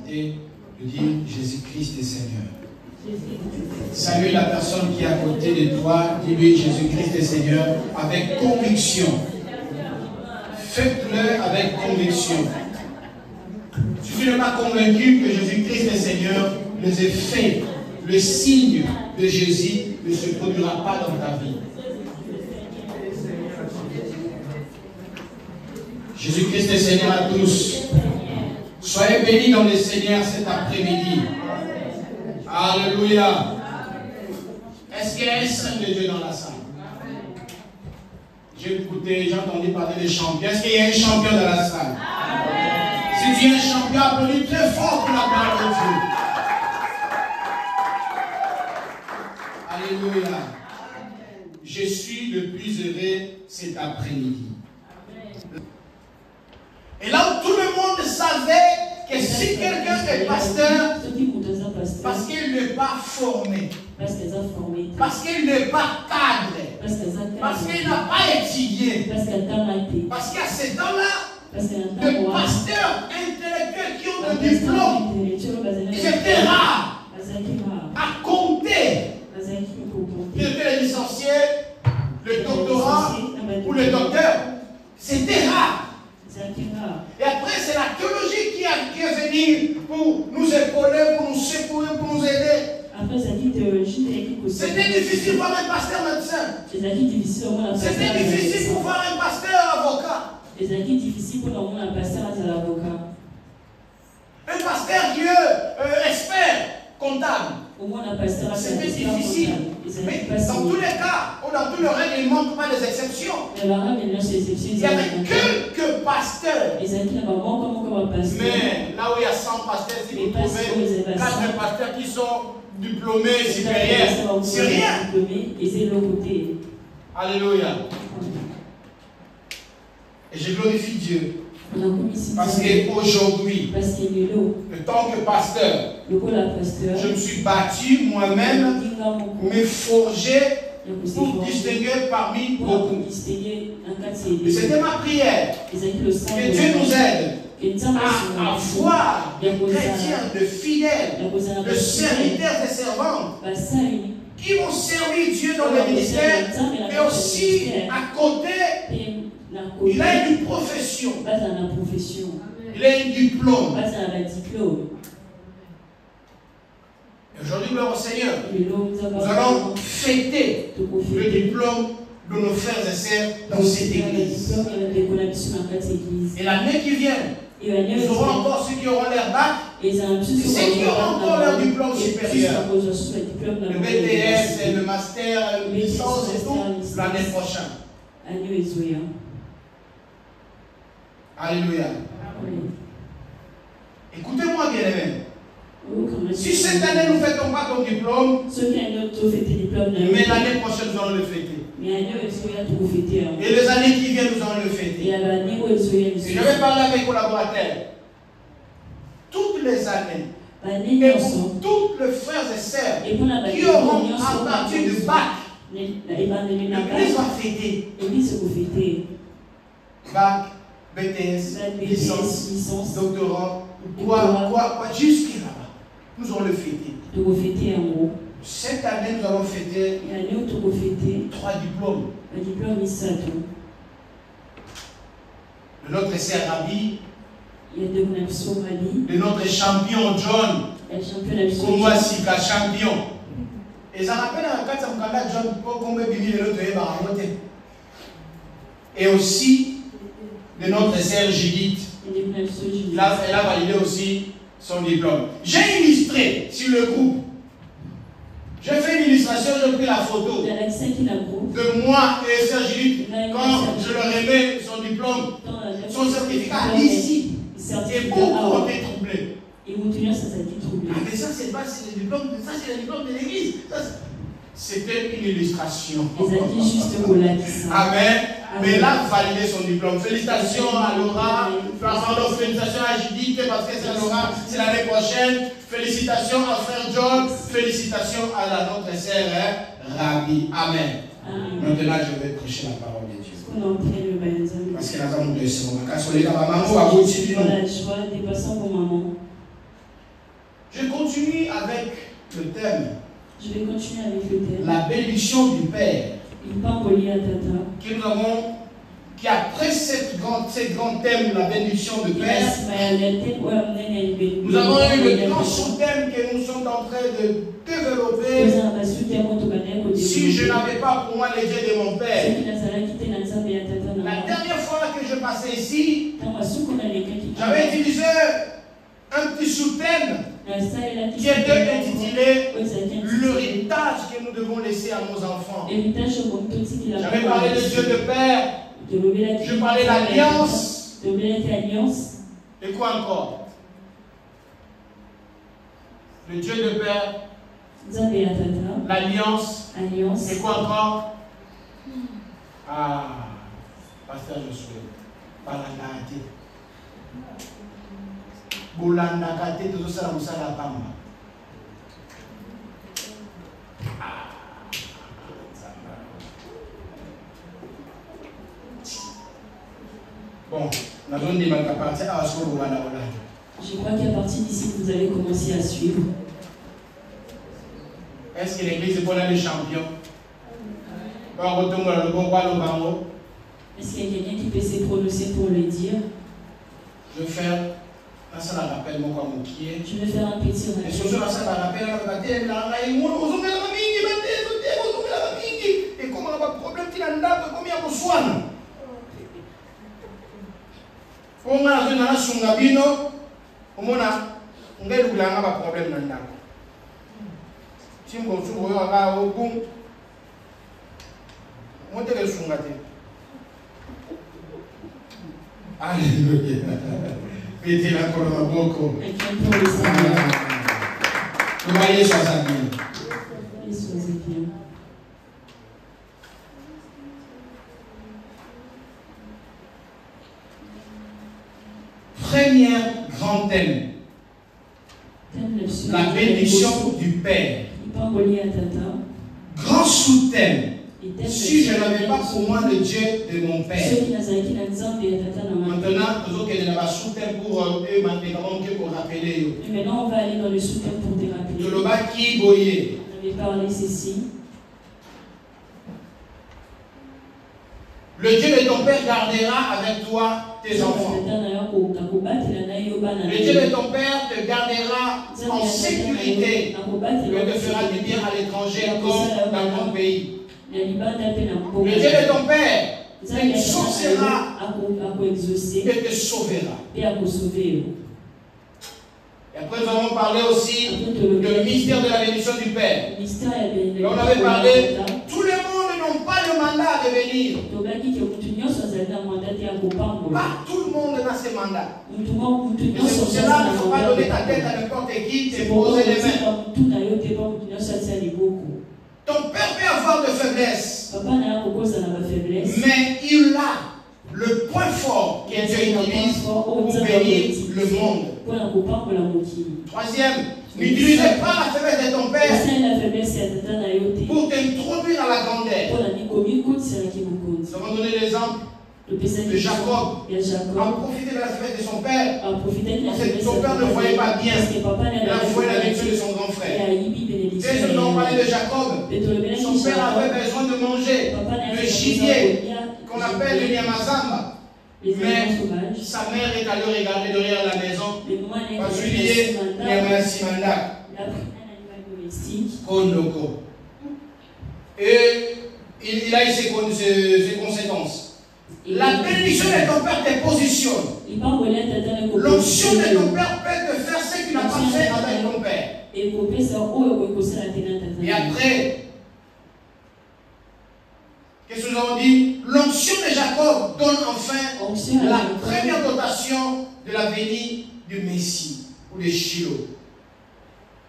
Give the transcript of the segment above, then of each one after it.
capacité de dire Jésus-Christ est Seigneur. Salue la personne qui est à côté de toi, dis-lui Jésus-Christ est Seigneur avec conviction. Faites-le avec conviction. Si tu n'es pas convaincu que Jésus-Christ est Seigneur, les effets, le signe de Jésus ne se produira pas dans ta vie. Jésus-Christ est Seigneur à tous. Soyez bénis dans le Seigneur cet après-midi. Alléluia. Est-ce qu'il y a un saint de Dieu dans la salle? J'ai entendu parler des champions. Est-ce qu'il y a un champion dans la salle? Si tu es un champion, applaudis très fort pour la gloire de Dieu. Alléluia. Je suis le plus heureux cet après-midi. Et là où tout le monde savait que si quelqu'un est pasteur, parce qu'il n'est pas formé, parce qu'il n'est pas cadre, parce qu'il n'a pas étudié, parce qu'à ces temps-là, les pasteurs intellectuels qui ont le diplôme, ils étaient rares à compter. Ils étaient licenciés, le doctorat ou le docteur, c'était rare. Et après, c'est la théologie qui est venue pour nous épauler, pour nous secourir, pour nous aider. C'était difficile pour un pasteur médecin. C'était difficile pour voir un pasteur avocat. Un pasteur qui est expert comptable. C'était difficile. Mais dans tous les cas, ou dans tous les règles, il ne manque pas des exceptions. Il y avait quelques pasteurs. Mais là où il y a 100 pasteurs, si vous trouvez 4 pasteurs qui sont diplômés supérieurs, c'est rien. Alléluia. Et je glorifie Dieu. Parce qu'aujourd'hui, en tant que pasteur, je me suis battu moi-même pour me forger, pour distinguer parmi beaucoup. Et c'était ma prière. Que Dieu nous aide à avoir des chrétiens, de fidèles, de serviteurs et servantes qui vont servir Dieu dans le ministère, mais aussi à côté. Il a une profession. Il a un diplôme. Aujourd'hui, gloire au Seigneur, nous allons fêter le diplôme de nos frères et sœurs dans cette église. Et l'année qui vient, nous aurons encore ceux qui auront leur bac et ceux qui auront encore leur diplôme supérieur. Le BTS, le master, la licence et tout, l'année prochaine. Alléluia. Écoutez-moi bien aimé. Si cette année nous ne fêtons pas ton diplôme, mais l'année prochaine nous allons le fêter. Et les années qui viennent nous allons le fêter. Et je vais parler avec mes collaborateurs. Toutes les années, et pour tous les frères et sœurs qui auront à partir du bac, l'Église va fêter. Bac, BTS, licence, doctorat, quoi, jusqu'à là-bas. Nous allons le fêter. Cette année, nous allons fêter 3 diplômes. De notre sœur Rabi, de notre champion John, Kongo Sika champion. Et ça rappelle un cas de John Kongo Bini de l'autre et aussi de notre sœur Judith. Elle a validé aussi son diplôme. J'ai illustré sur le groupe. J'ai fait une illustration, j'ai pris la photo de moi et sœur Judith quand je leur remets son diplôme, son certificat ici. Et beaucoup ont été troublés. Ah, mais ça, c'est pas le diplôme, ça c'est le diplôme de l'église. C'était une illustration. Amen. Mais elle a validé son diplôme. Félicitations à Laura. Pardon, félicitations à Judith parce que c'est Laura, c'est l'année prochaine. Félicitations à frère John. Félicitations à notre sœur Rabi. Amen. Maintenant, je vais prêcher la parole de Dieu. Parce que la femme de ce moment, quand on est dans la maman, on va continuer. continue avec le thème. Je vais continuer avec le thème. La bénédiction du Père. Que nous avons, qui après cette grand thème, la bénédiction du Père, nous avons eu le grand sous-thème que nous sommes en train de développer. Si je n'avais pas pour moi les dieux de mon Père. La dernière fois que je passais ici, j'avais utilisé un petit sous-thème qui était intitulé l'héritage que nous devons laisser à nos enfants. J'avais parlé de Dieu de Père, je parlais de l'alliance. Et quoi encore? Le Dieu de Père, l'alliance. Et quoi encore? Ah, Pasteur Josué, Palanate. Boulandakate, tout ça, nous sommes à Pamba. Bon, je crois qu'à partir d'ici, vous allez commencer à suivre. Est-ce que l'église est bonne des champions? Est-ce qu'il y a quelqu'un qui peut se prononcer pour le dire? Je vais faire un rappel. Je vais faire un petit rappel. Et comment on a un problème qui n'a combien on soigne? On a un sungabino, on a un problème dans le si on a un bon, on a un sungate. Alléluia. Mettez la colonne à beaucoup. Vous voyez ça, ça bien. Premier grand thème, la bénédiction du Père. Grand sous-thème, si je n'avais pas pour moi le Dieu de mon Père. Maintenant, nous avons un sous-thème pour eux, pour rappeler. Et maintenant, on va aller dans le sous-thème pour te rappeler. Le bas qui boyait. On avait parlé ceci. Le Dieu de ton Père gardera avec toi tes enfants. Le Dieu de ton Père te gardera en sécurité. Il te fera du bien à l'étranger comme dans ton pays. Le Dieu de ton Père t'exaucera et te sauvera. Et après, nous avons parlé aussi du mystère de la bénédiction du Père. Et on avait parlé, tout le monde n'ont pas le mandat de venir. Pas tout le monde n'a ce mandat. Et c'est pour cela qu'il ne faut pas donner ta tête à n'importe qui, te poser les mains. Ton père peut avoir de faiblesses, mais il a le point fort que Dieu utilise pour bénir le monde. Troisième, n'utilisez pas la faiblesse de ton père pour t'introduire à la grandeur. Nous avons donné l'exemple de Jacob. En profiter de la faiblesse de son père. Son père ne voyait pas bien. Il a voué la bénédiction de son grand frère. Et nous avons parlé de Jacob. Son père avait besoin de manger le gibier qu'on appelle le Nyamazamba. Mais sa mère est allée regarder derrière la maison. Parce qu'il y a Nyamasimanda. Kondoko. Et il a eu ses conséquences. La bénédiction de ton père te positionne. L'onction de ton père peut te faire ce qu'il n'a pas fait avec ton père. Et après, qu'est-ce que nous avons dit? L'onction de Jacob donne enfin la première dotation de la venue du Messie ou de Shiloh.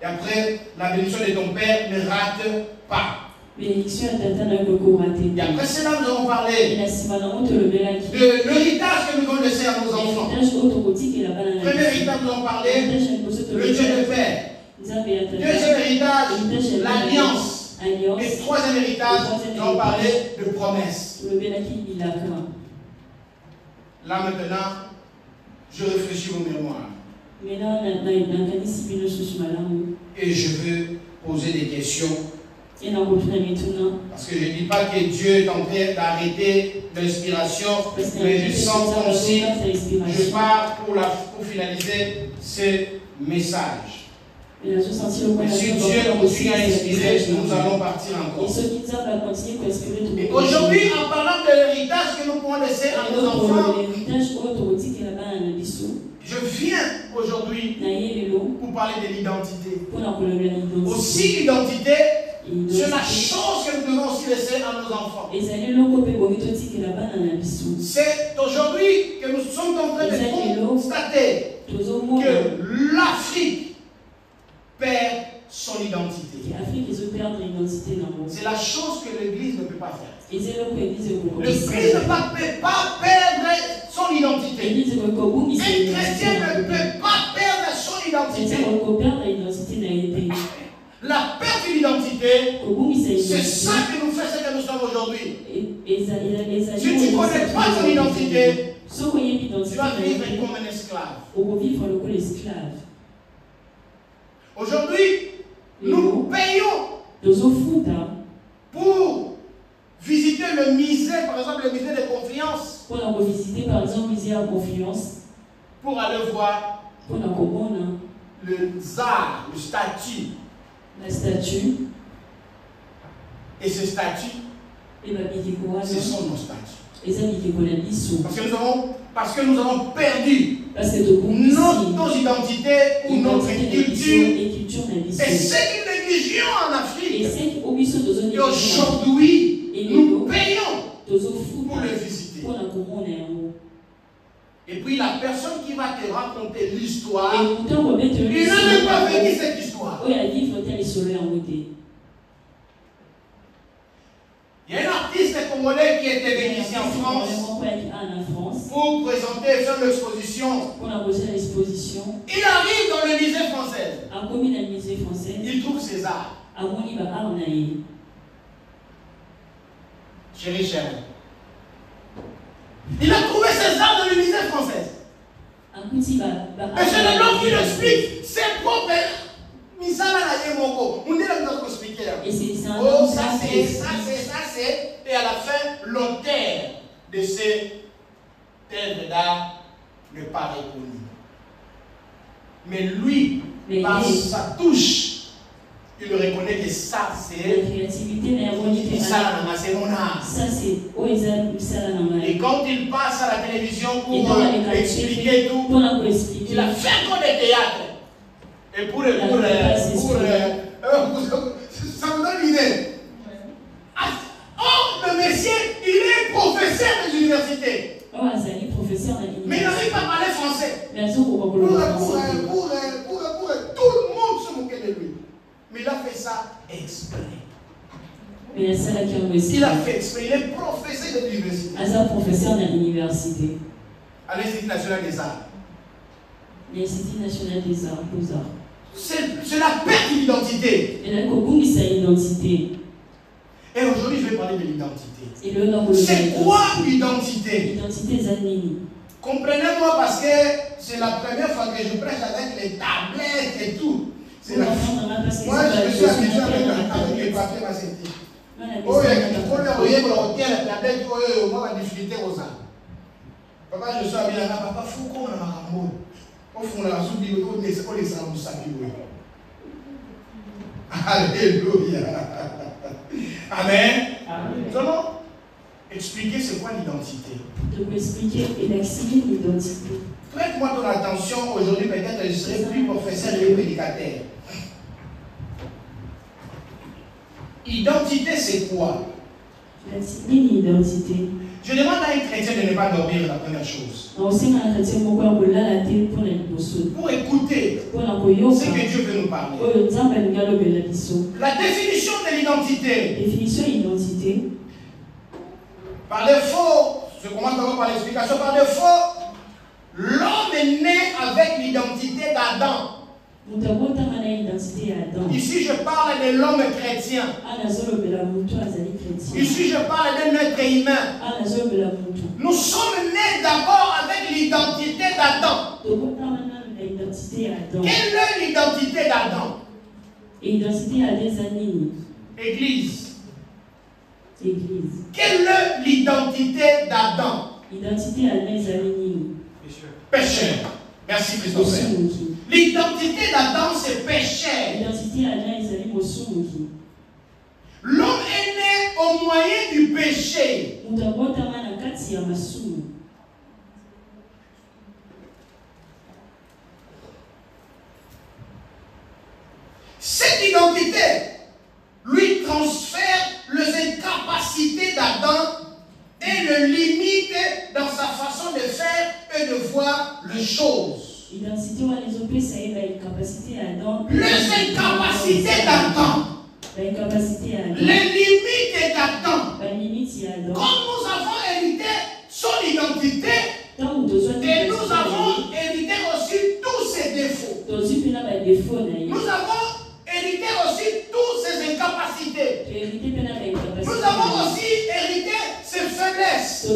Et après, la bénédiction de ton père ne rate pas. Et après cela, nous avons parlé de l'héritage que nous devons laisser à nos enfants. Premier héritage, nous avons parlé le Dieu de Père. Deuxième héritage, l'alliance. Et troisième héritage, nous avons parlé de promesse. Là maintenant, je réfléchis au mémoire. Et je veux poser des questions. Parce que je ne dis pas que Dieu est en train d'arrêter l'inspiration, mais je sens comme si je pars pour finaliser ce message. Mais si Dieu continue à inspirer, nous allons partir encore. Et aujourd'hui, en parlant de l'héritage que nous pouvons laisser à nos enfants, je viens aujourd'hui pour parler de l'identité. Aussi l'identité, c'est la chose que nous devons aussi laisser à nos enfants. C'est aujourd'hui que nous sommes en train de constater que l'Afrique perd son identité. C'est la chose que l'Église ne peut pas faire. L'Église ne peut pas perdre son identité. Un chrétien ne peut pas perdre son identité. La perte de l'identité, c'est ça que nous fait ce que nous sommes aujourd'hui. Si tu ne connais pas ton identité, tu vas vivre comme un esclave. Aujourd'hui, nous payons pour visiter le musée, par exemple le musée de confiance, pour aller voir le tsar, le statut. La statue. Et ces statues, ce sont nos statues. Parce que nous avons perdu nos identités ou notre culture. Et c'est une négligeons en Afrique. Et aujourd'hui, nous payons pour le visiter. Et puis la personne qui va te raconter l'histoire, il n'a même pas vécu cette histoire. Il y a un artiste congolais qui était venu ici en France pour présenter, faire l'exposition. Il arrive dans le musée français. Il trouve César. Chérie. Il a trouvé César dans le musée français. Et c'est le nom qui l'explique. C'est propre. Oh, ça c'est. Et à la fin, l'auteur de cette œuvre d'art n'est pas reconnu. Mais lui, par sa touche, il reconnaît que ça c'est mon art. Et quand il passe à la télévision pour expliquer tout, il a fait comme des théâtres. Et pour ça me donne l'idée. Oh, le monsieur, il est professeur de l'université. Mais il n'arrive pas à parler français. Pour tout le monde se moquait de lui. Mais il a fait ça exprès. Il a fait exprès. Il est professeur de l'université. À l'Institut national des arts. L'Institut national des arts, Beaux-Arts. C'est la perte d'identité. Et aujourd'hui, je vais parler de l'identité. C'est quoi l'identité? Comprenez-moi parce que c'est la première fois que je prêche avec les tablettes et tout. Moi, je me suis habitué avec les papiers macétiques. Oh, il y a la tablette, on va difficulté aux arts. Papa, je suis habitué avec papa, fou comme on a marambou. On fout la soupe, on les alléluia. Amen. Comment expliquer c'est quoi l'identité? Prête-moi ton attention aujourd'hui, peut-être je serai plus professeur et prédicateur. Identité, c'est quoi? Je demande à un chrétien de ne pas dormir, la première chose. Pour écouter ce que Dieu veut nous parler. La définition de l'identité. Par défaut, je commence d'abord par l'explication. Par défaut, l'homme est né avec l'identité d'Adam. Ici, je parle de l'homme chrétien. Ici, je parle d'un être humain. Nous sommes nés d'abord avec l'identité d'Adam. Quelle est l'identité d'Adam? L'identité à des amis. Église. Église. Quelle est l'identité d'Adam? L'identité à des amis. Pécheur. Merci Christophe. L'identité d'Adam, c'est pécheur. L'identité à des amis. L'homme est né au moyen du péché. Cette identité lui transfère les incapacités d'Adam et le limite dans sa façon de faire et de voir les choses. Les incapacités d'Adam. Les limites d'Adam. Comme nous avons hérité son identité, et nous avons hérité aussi tous ses défauts. Nous avons hérité aussi toutes ses incapacités. Nous avons aussi hérité ses faiblesses.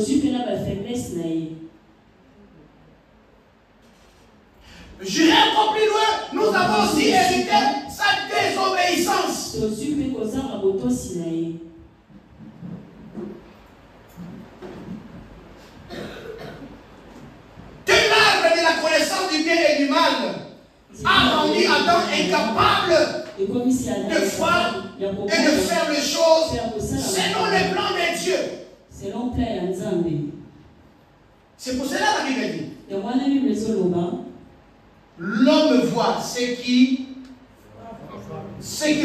J'irai encore plus loin, nous avons aussi hérité sa désobéissance. Que l'arbre de la connaissance du bien et du mal a rendu Adam incapable de voir et de faire les choses selon le plan de Dieu. C'est pour cela la Bible dit. L'homme voit ce qui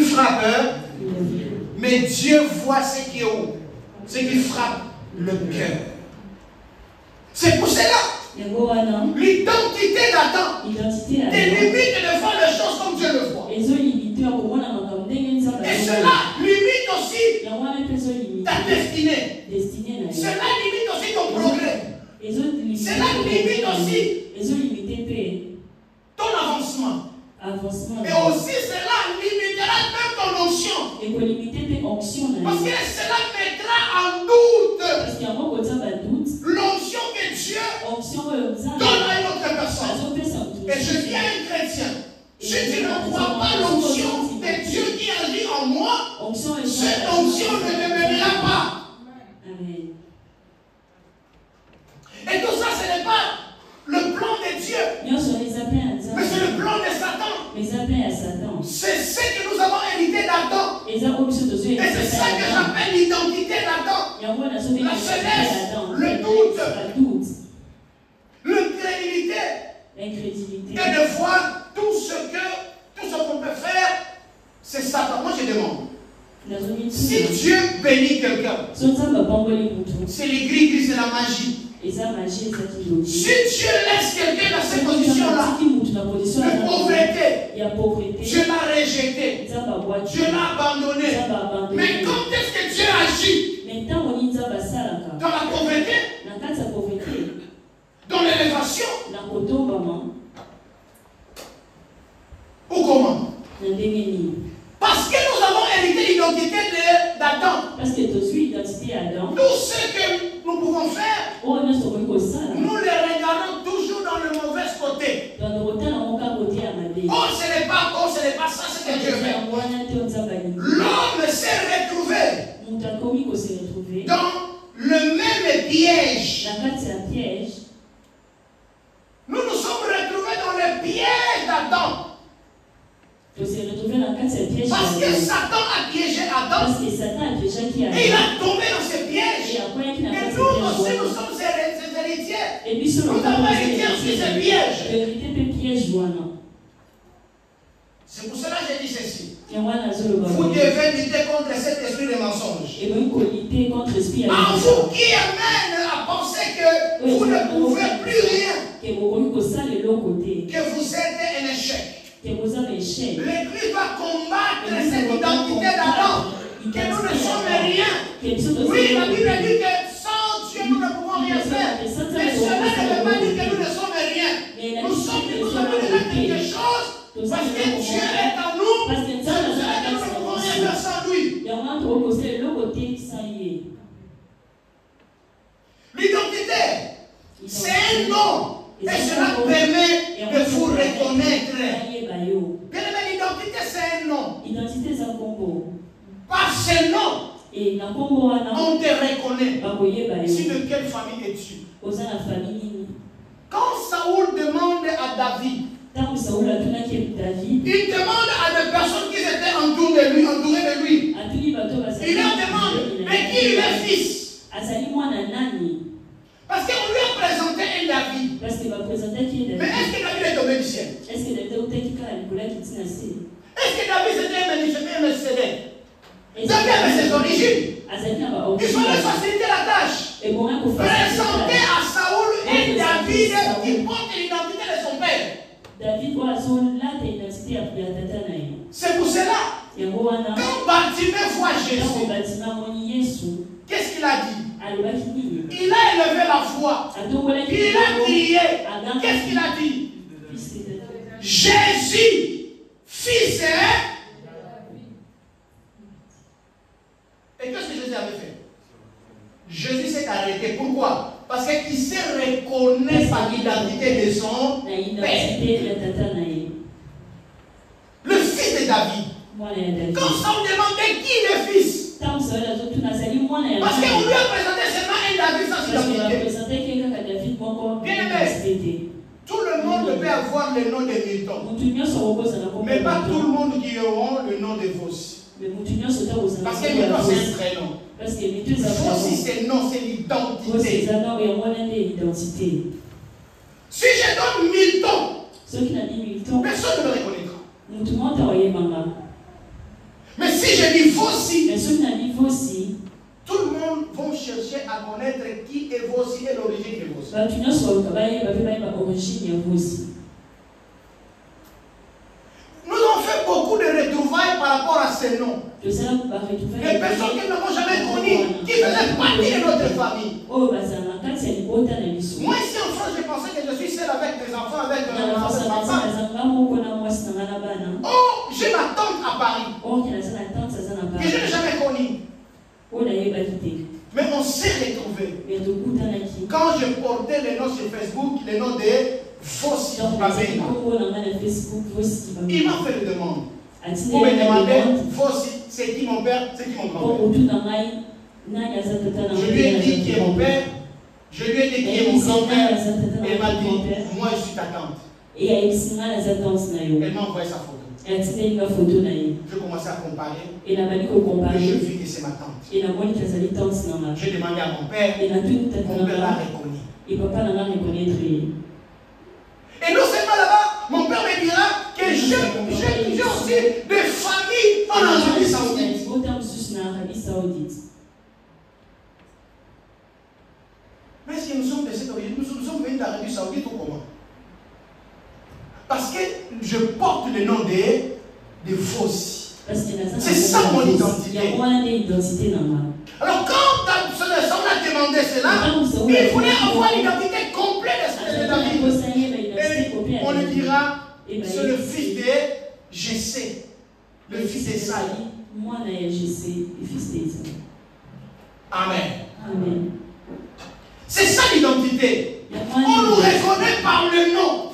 frappe, mais Dieu voit ce qui est haut, ce qui frappe le cœur. C'est pour cela l'identité d'Adam est limite de voir les choses comme Dieu le voit. Et cela limite aussi ta destinée. Cela limite aussi ton progrès. Cela limite aussi ton avancement. Et aussi cela limitera même ton onction. Parce que cela mettra en doute l'onction que Dieu donne à une autre personne. Et je dis à un chrétien, si tu ne crois pas l'onction de Dieu qui agit en moi, cette onction ne te mènera pas. Amen. Et tout ça, ce n'est pas le plan de Dieu, mais c'est le plan de Satan. C'est ce que nous avons hérité d'Adam. Et c'est ça que j'appelle l'identité d'Adam. La faiblesse, le doute, l'incrédulité. Et de voir tout ce qu'on peut faire, c'est Satan. Moi je demande, si Dieu bénit quelqu'un, c'est les gris, c'est la magie. Si Dieu laisse quelqu'un dans cette position-là, de pauvreté, Dieu l'a rejeté, Dieu l'a abandonné. Mais quand est-ce que Dieu agit? Dans la pauvreté, dans l'élévation, ou comment? Parce que nous avons hérité l'identité d'Adam. Tout ce que nous pouvons faire, nous les regardons toujours dans le mauvais côté. Oh, ce n'est pas ça ce que Dieu fait. L'homme s'est retrouvé dans le même piège. Nous nous sommes retrouvés dans le piège d'Adam. Parce que Satan a piégé Adam. Et il a tombé dans ce piège. Et nous aussi, nous sommes ses héritiers. Nous avons hérité aussi ce piège. C'est pour cela que j'ai dit ceci. Vous devez lutter contre cet esprit de mensonge. En vous qui amène à penser que vous ne pouvez plus rien. Que vous êtes un échec. L'Église doit combattre cette identité d'Adam, que nous ne sommes rien. Oui, la Bible dit que sans Dieu nous ne pouvons rien faire. Mais cela ne veut pas dire que nous ne sommes rien. Nous sommes déjà quelque chose parce que Dieu est en nous. Ça veut dire que nous ne pouvons rien faire sans lui. L'identité, c'est un don. Et cela permet de vous reconnaître. Bien aimé, l'identité c'est un nom. Par ce nom, on te reconnaît. Si de quelle famille es-tu? Quand Saoul demande à David, il demande à des personnes qui étaient entourées de lui. Il leur demande, mais qui est le fils? Parce qu'on lui a présenté un David. Mais est-ce que David est tombé du ciel? Est-ce que David c'était un Mercedes? David avait ses origines. Il fallait faciliter la tâche. Présenter à Saoul un David qui porte l'identité de son père. C'est pour cela, quand Bartimée voit Jésus, qu'est-ce qu'il a dit? Il a élevé la voix. Il a crié. Qu'est-ce qu'il a dit? Jésus, fils Et qu'est-ce que Jésus avait fait? Jésus s'est arrêté. Pourquoi? Parce qu'il s'est reconnu par l'identité de son père. Le fils de David. Quand on demandait qui est le fils, parce qu'on lui a présenté seulement un David sans identité. Bien aimé, tout le monde peut avoir le nom de Milton, mais pas tout le monde qui aura le nom de Vossi. Parce que Milton c'est un prénom. Vossi c'est nom, c'est l'identité. Si je donne Milton, personne ne le reconnaîtra. Mais si je dis Vossi, tout le monde va chercher à connaître qui est Vossi et l'origine de Vossi. Nous avons fait beaucoup de retrouvailles par rapport à ces noms. Les personnes qui ne m'ont jamais connu, qui faisaient partie de notre famille. Moi ici en France, je pensais que je suis seul avec des enfants, avec ma femme. Oh, j'ai ma tante à Paris, que je n'ai jamais connue. Mais on s'est retrouvés. Quand je portais les noms sur Facebook, les noms de Vossi, il m'a fait une demande. Pour me demander, Vossi, c'est qui mon père, c'est qui mon grand-père. Je lui ai dit qui est mon père, je lui ai dit qui est mon grand-père, et elle m'a dit, moi je suis ta tante. Elle m'a envoyé sa photo. Je commençais à comparer et je vis que c'est ma tante. J'ai demandé à mon père l'a reconnu. Et non seulement là-bas, mon père me dira que j'ai aussi des familles en Arabie Saoudite. Mais si nous sommes de cette origine, nous sommes venus d'Arabie Saoudite ou comment? Parce que je porte le nom de Vossi. C'est ça mon identité. Alors quand on a demandé cela, il voulait avoir l'identité complète de David. Et on lui dira, c'est le fils de Jessé, le fils d'Esaïe. Amen. C'est ça l'identité. On nous reconnaît par le nom.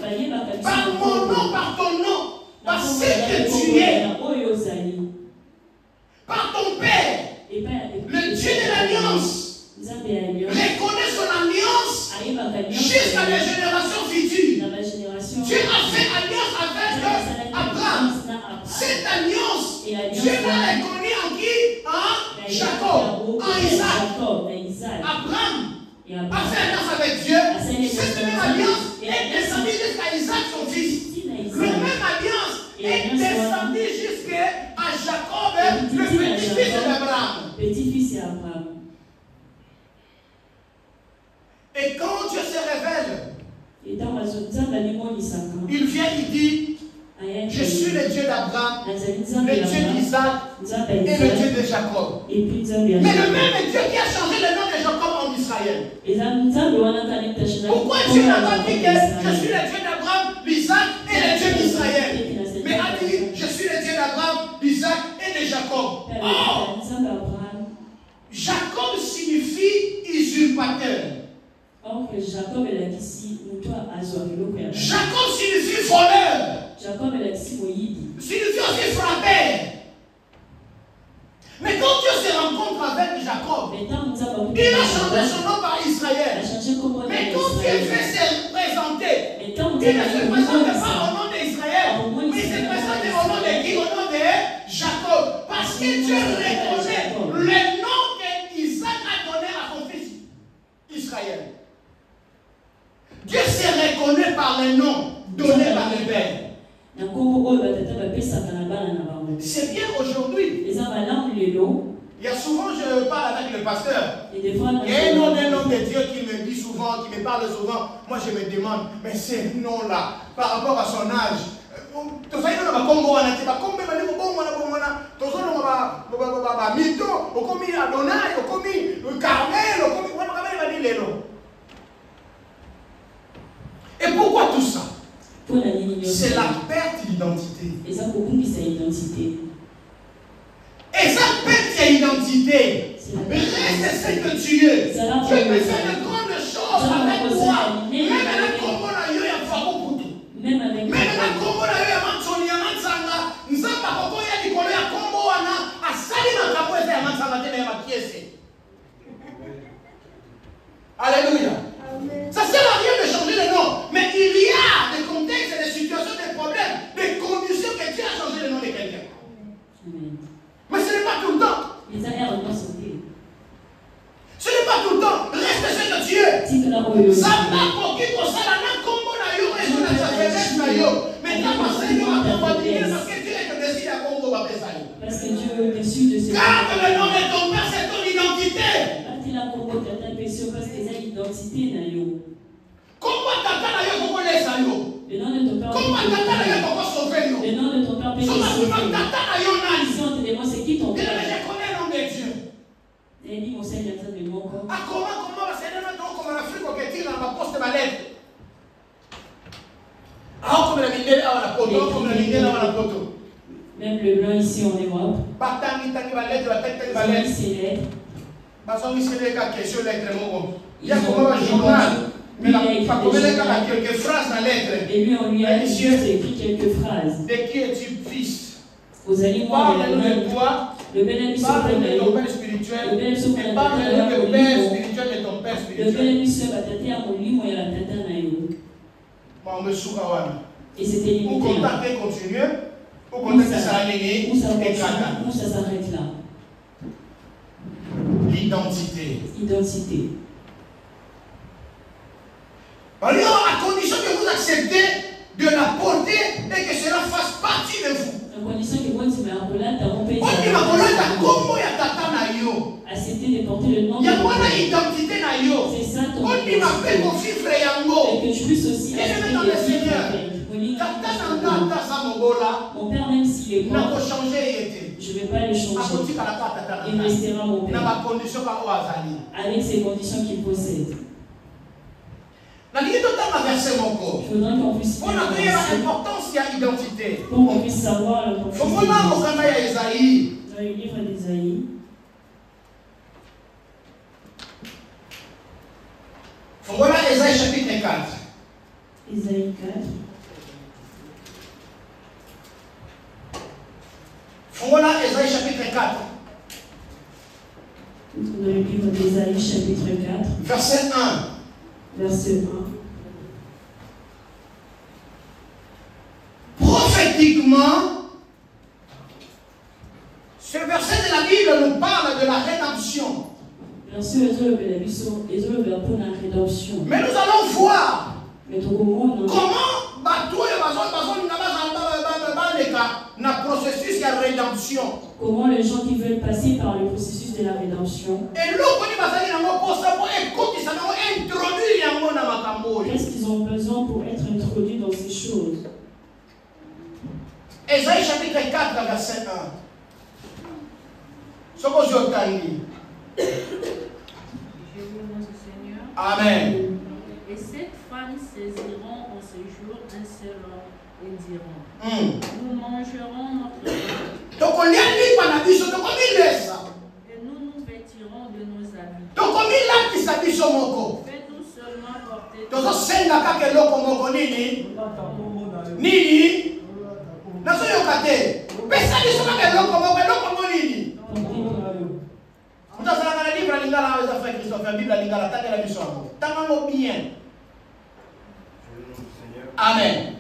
Par mon nom, par ton nom. Par ce que tu es. Par ton Père. Le Dieu de l'Alliance. Reconnaît son alliance jusqu'à la génération future. Dieu a fait alliance avec Abraham. Cette alliance, Dieu l'a reconnue en qui? En Jacob, en Isaac. Abraham a fait alliance avec Dieu. Cette même alliance est descendue jusqu'à Isaac, son fils. La même alliance est descendue jusqu'à Jacob, le petit-fils d'Abraham. Et quand Dieu se révèle, il vient, il dit, je suis le Dieu d'Abraham, le Dieu d'Isaac et le Dieu de Jacob. Mais le même Dieu qui a changé le nom de Jacob en Israël. Pourquoi Dieu n'a pas dit que je suis le Dieu d'Abraham, d'Isaac et le Dieu d'Israël? Mais a dit, je suis le Dieu d'Abraham, d'Isaac et de Jacob. Oh! Jacob signifie usurpateur. Jacob signifie voleur. Signifie aussi frappeur. Mais quand Dieu se rencontre avec Jacob, il a changé son nom par Israël. Mais quand Dieu veut se présenter, il ne se présente pas au nom d'Israël, mais il se présente au nom de qui? Au nom de Jacob. Parce que Dieu reconnaît le nom qu'Isaac a donné à son fils Israël. Dieu se reconnaît par le nom donné par le Père. C'est bien aujourd'hui. Il y a souvent, je parle avec le pasteur. Il y a un nom de Dieu qui me dit souvent, qui me parle souvent. Moi, je me demande, mais ce nom-là, par rapport à son âge, et pourquoi tout ça? C'est la perte d'identité. Et ça perd sa identité. Reste ce que tu es. Tu peux faire de grandes choses avec toi. Même avec le Congo, il y a beaucoup. Même avec le Congo, il y a Mansoni, il y a Mansanga. Nous sommes pas Congo, il y a du Congo, il y a Congo, il y a Salima Kabo, il y a Mansanga, il y a Makiese. Alléluia. Ça ne sert à rien de changer le nom. Mais il y a des contextes, des situations, des problèmes, des conditions que Dieu a changé le nom de quelqu'un. Mais ce n'est pas tout le temps. Ce n'est pas tout le temps. Reste ce que tu es. Ça va pour qui pour ça, la combo na yo, et sur la faiblesse na yo. Mais quand on sait qu'on va combattre, parce que Dieu est que décide à Congo va faire ça. Parce que Dieu est dessus de ce. Car le nom de ton père, c'est ton identité. Parce que c'est l'identité na yo. Comment tata na yo comment laisse yo? Le nom de ton père. Comment tata na yo comment sauver yo? Le nom de ton père peut te sauver. Tata na yo nani? Si on te demande c'est qui ton père? Je connais le nom de Dieu. Et dit mon Seigneur ça de mon corps. Ah comment va Seigneur na donc comme en Afrique au qui dans ma poste ma lettre. Ah comme la mindele à la poto, comme la mindele à la poto. Même le blanc ici en Europe. Batangi tangi va lettre la tête va lettre. C'est lettre. Basons ici les cas question lettre mon. Il y a comment un journal. Mais la pas comme les cas quelques phrases dans lettre. Et lui on lui a juste écrit quelques phrases. De qui es-tu fils? Vous allez voir de toi. Le bénéfice de ton père spirituel. Et parle de père spirituel de ton père spirituel. Le bénéfice de ta mon lit moi la tata na yo. Moi me soukawana. Et c'était limité. Pour contacter continuer. Pour contacter ça aligner. Où ça s'arrête là. L'identité. Identité. Alors, à condition que vous acceptez de la porter et que cela fasse partie de vous. À condition que vous me rappelez ta rompée. Accepter de porter le nom de Dieu. C'est ça ton et que je puisse aussi accepter de vivre mon père, même s'il est mort, je ne vais pas le changer. Il restera mon père avec ces conditions qu'il possède. Je voudrais qu'on puisse pour qu'on puisse savoir l'importance dans le livre d'Ésaïe. Voilà Ésaïe chapitre 4. Ésaïe 4. Voilà Ésaïe chapitre 4. Dans le livre d'Ésaïe chapitre 4. Verset 1. Verset 1. Prophétiquement, ce verset de la Bible nous parle de la rédemption. Mais nous allons voir comment processus de rédemption. Comment les gens qui veulent passer par le processus de la rédemption. Qu'est-ce qu'ils ont besoin pour être introduits dans ces choses? Ésaïe chapitre 4, verset 1. Ce que je t'ai Amen. Et cette femme saisiront en ce jour un seul homme et diront nous mangerons notre pain. Et nous nous vêtirons de nos habits. Fais-nous seulement porter benga kaka eloko moko nini nini nazoyoka te pesa biso kaka eloko moko nini mutazalaka na livre alingala eza frère Christophe bible alingala takela biso yango tangango bien. Amen.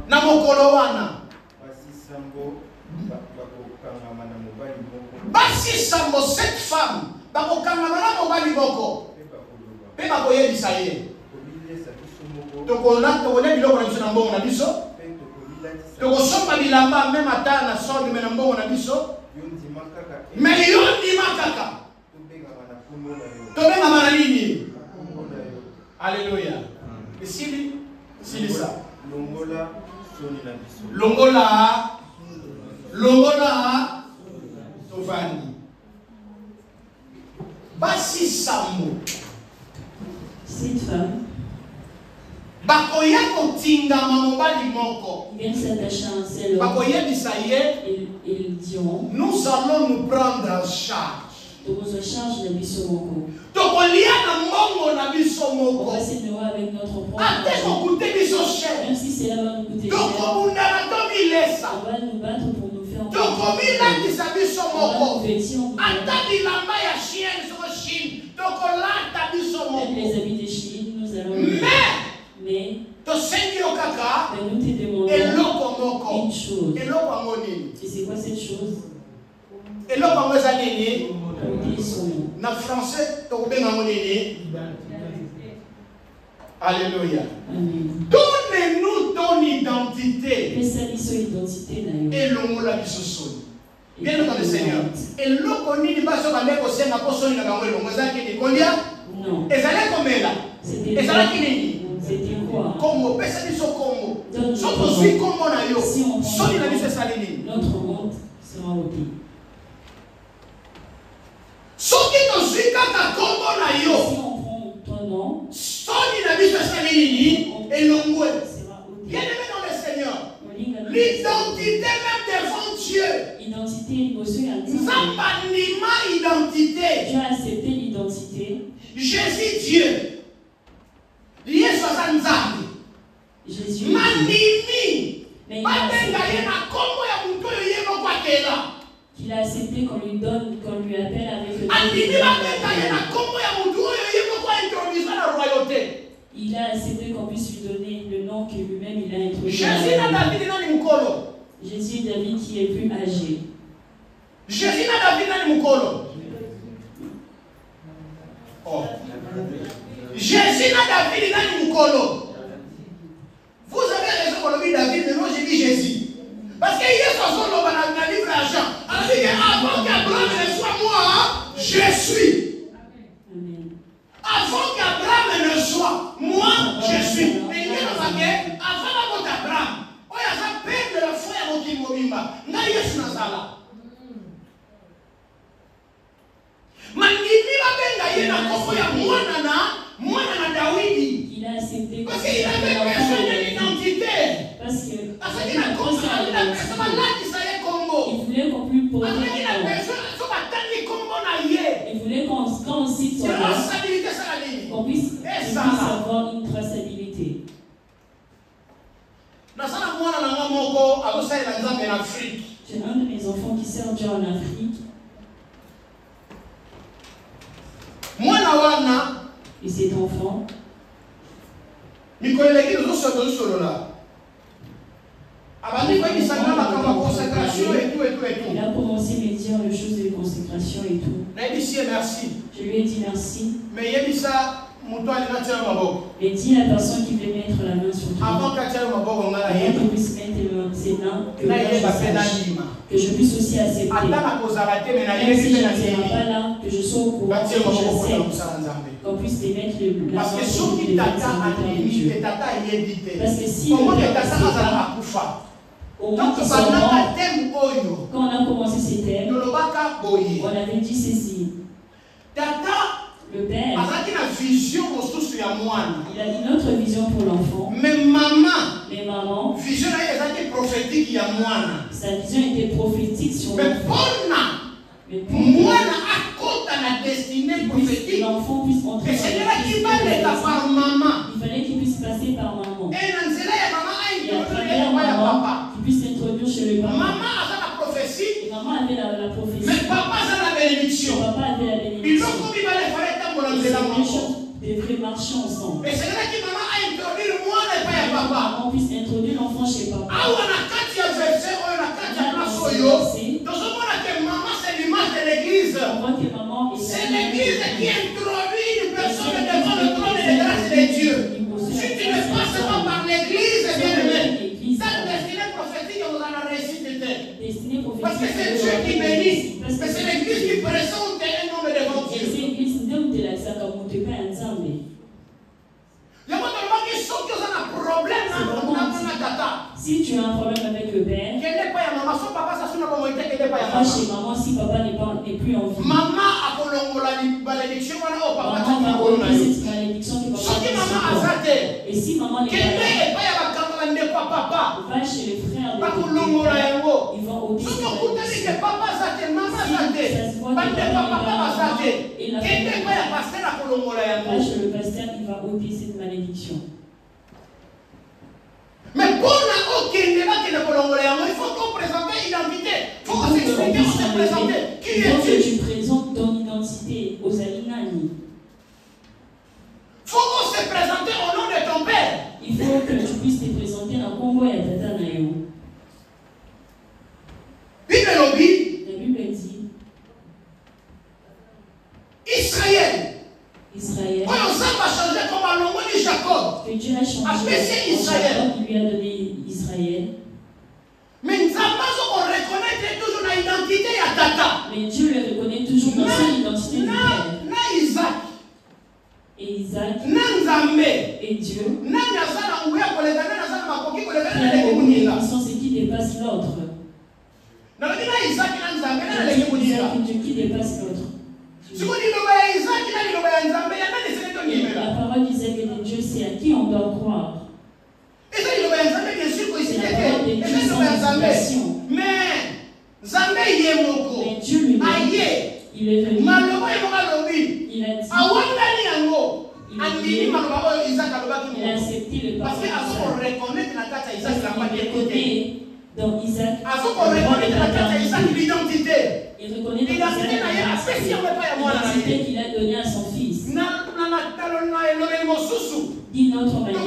Na mokolo wana basi sambo cette femme bakokangama na mobali moko mpe bakoyebisa ye tokolia biloko na biso na mbongo na biso tokosomba bilamba meme ata na solde me na mbongo na biso me yo ndima kaka tobengama na nini. Alléluia. Esili ça. Longola tovani basi sambo cette femme bakoya kotingama mobali moko bakoyebisa ye ils diront nous allons nous prendre en charge na biso moko tokolia na mbongo na biso moko on va se nourrir avec notre propre ate kokute biso cher même si cela va nous coûter cher tokobundana tomilesa on va nous battre pour nous faire tokomilatisa biso moko ata ata bilamba ya chien soko chine tokolata biso moko les habits de Chine nous allons mais tosengi yo kaka nous te demandons eloko moko une chose eloko yango nini et c'est quoi cette chose eloko yango eza nini na français tokobenga yango nini. Alléluia. Donnez-nous ton identité et longola biso soni. Bien entendu Seigneur. Eloko nini baso bande kosenga ko soni na bango elongo ezalaki ni kolia non ezalaki komela ezalaki nini c'était quoi Congo pesa biso Congo soto zwi Congo na yo soni na biso esali nini notre honte sera ôtée. Soki tozwi kaka Congo na yo Si on prend ton nom soni na biso esali nini elongwe. sera ôtée. Bien-aimé dans le Seigneur, l'identité même devant Dieu. Identité, émotion, Nzambanima identité. Dieu a accepté l'identité. Jésus Dieu. Yesu aza Nzambe. Jésus. Mandimi. Mais Batenga ye na kombo ya mutu oyo ye moko akela. qu'il a accepté qu'on lui donne, qu'on lui appelle avec le nom. Andimi batenga ye na kombo ya mutu oyo ye moko introduise na royauté. Il a accepté qu'on puisse lui donner le nom que lui-même il a introduit. Jésus na David nani mukolo. Jésus et David qui est plus âgé. Jésus na David nani mukolo. Oh. Jésus na David nani mukolo. Vous avez raison quand on dit David, mais moi j'ai dit Jésus. Parce que hier soir, on a dans le livre à Jean. On dit avant qu'Abraham ne soit moi, je suis. Amen. Avant qu'Abraham ne soit moi, je suis. Mais il y a avant qu'Abraham, on y a peine de la foi à mon kimobimba. N'a yes nazala. Mandimi va benga yena koko ya mwana na Dawidi. Il a accepté parce qu'il avait besoin de l'identité. Parce que il voulait qu'on puisse poser il voulait qu'on cite son nom, qu'on puisse avoir une traçabilité. J'ai un de mes enfants qui sert Dieu en Afrique. Et cet enfant, il a commencé à me dire les choses de consécration et tout. Je lui ai dit merci. Mais dis à la personne qui veut mettre la main sur toi, avant qu'il puisse mettre ses mains, que je puisse aussi accepter. Même si je ne serai pas là, que je sois au courant, que j'accepte, qu'on puisse les mettre la main sur les Dieu. Parce que si au moment qui sont morts, quand on a commencé ces thèmes, on avait dit ceci. Le père, il a une autre vision pour l'enfant. Mais maman, sa vision était prophétique sur l'enfant. Mais pour l'enfant puisse entrer dans la destinée prophétique. passer par maman. Et à travers maman, tu puisses t'introduire chez le papa. Maman avait la prophétie. Et maman avait la prophétie. Mais papa avait la bénédiction. Papa avait la bénédiction. Ils devraient marcher ensemble. Et c'est là que maman a introduit le moi et pas à papa. Maman puisse introduire l'enfant chez papa. Ah, on a 4 versets, on a 4 places. Dans ce moment-là, que maman, c'est l'image de l'église. C'est l'église qui introduit une personne devant le trône de grâce de Dieu. Si tu ne passes pas par l'église, bien aimé, cette destinée prophétique, on a la réussite de tête. Parce que c'est Dieu qui bénit. Mais c'est l'église qui présente un homme devant Dieu. Si tu as un problème avec le père, va chez maman si papa n'est plus en vie. Maman a malédiction cette malédiction que papa a. Et si maman n'est pas là, va chez les frères de ils vont ôter cette malédiction. Va chez le pasteur, il va ôter cette malédiction. Mais pour il faut qu'on présente l'identité. Il faut qu'on s'explique, on se présente. Qui es-tu? Tu présentes ton identité aux Alinani. Il faut qu'on se présente au nom de ton père. Il faut que tu puisses te présenter dans Congo et à Tata Nayo. La Bible dit Israël. Quand on va changer comme à l'ombre de Jacob. Que Dieu a changé. Israël. Il lui a donné Israël. Mais nous reconnaît toujours l'identité à Tata. Mais Dieu le reconnaît toujours dans son identité du père. Isaac. Et Isaac. Et Dieu. C'est qui dépasse l'autre. Isaac qui dépasse l'autre. La parole disait que Dieu c'est à qui on doit croire. C'est la parole de Dieu sans explication. Mais Dieu lui il est venu. Il a dit. Il a accepté le parce qu'on reconnaît que la carte à Isaac n'a pas de côté. Donc Isaac, l'identité. Il reconnaît l'identité qu'il a donnée à son fils. D'une autre manière.